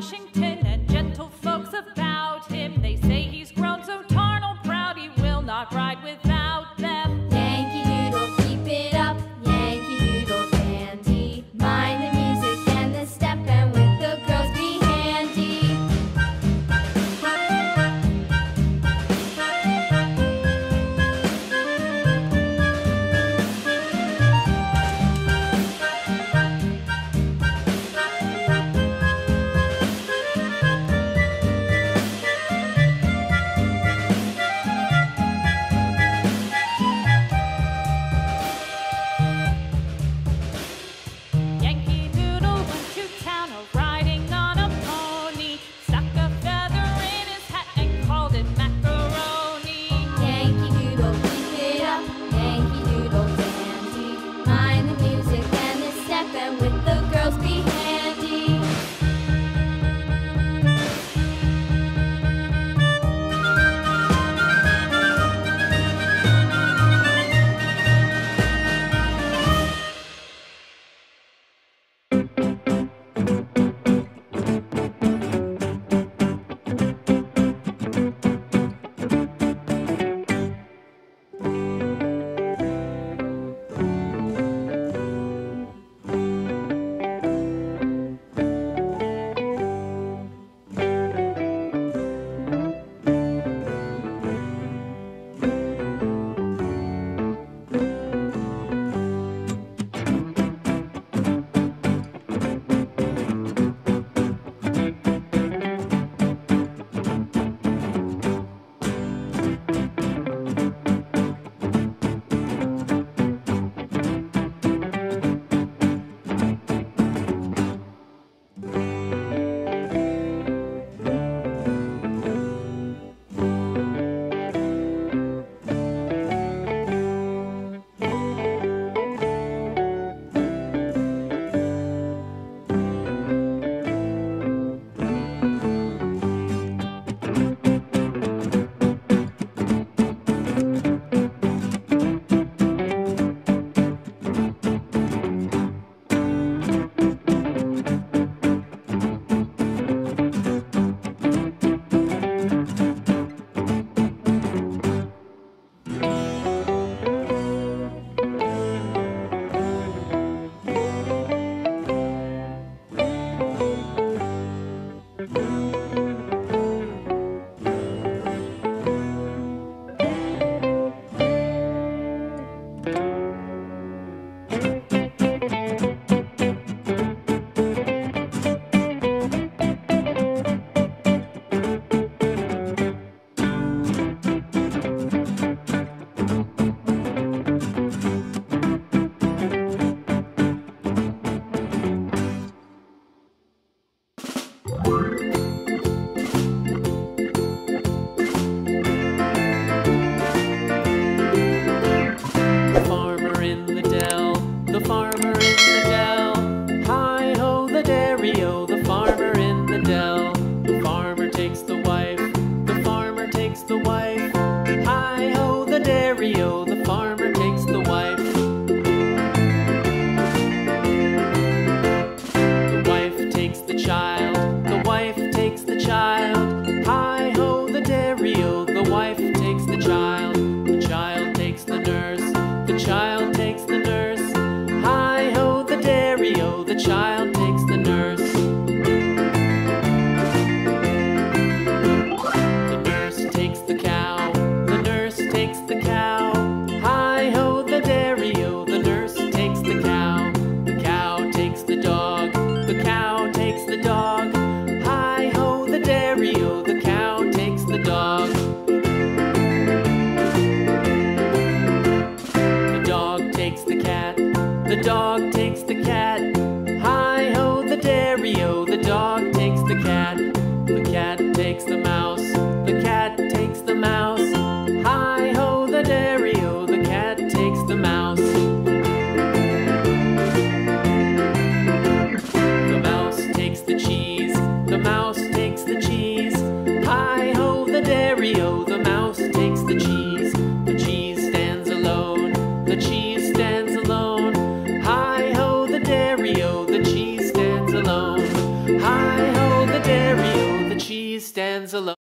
Washington, and gentle folks about him. They say he's grown so tarnal proud he will not ride without them. Yankee Doodle, keep it up, Yankee Doodle dandy. Mind the music and the step, and with the girls be handy. Yankee Doodle went to town riding on a pony, stuck a feather in his hat and called it macaroni. Yankee Doodle, keep it up, Yankee Doodle dandy. Mind the music and the step, and with the girls be handy. The farmer in the dell, the farmer in the dell. Hi-ho the dairy-o, the farmer in the dell. The farmer takes the wife, the farmer takes the wife. Hi-ho the dairy-o, the farmer takes the wife. The wife takes the child, the wife takes the child. Hi-ho the dairy-o, the wife takes the child. The child takes the nurse, the child takes the nurse. Hi-ho the dairy-o, the child takes the nurse. The nurse takes the cow, the nurse takes the cow. Hi-ho the dairy-o, the nurse takes the cow. The cow takes the dog, the cow takes the dog.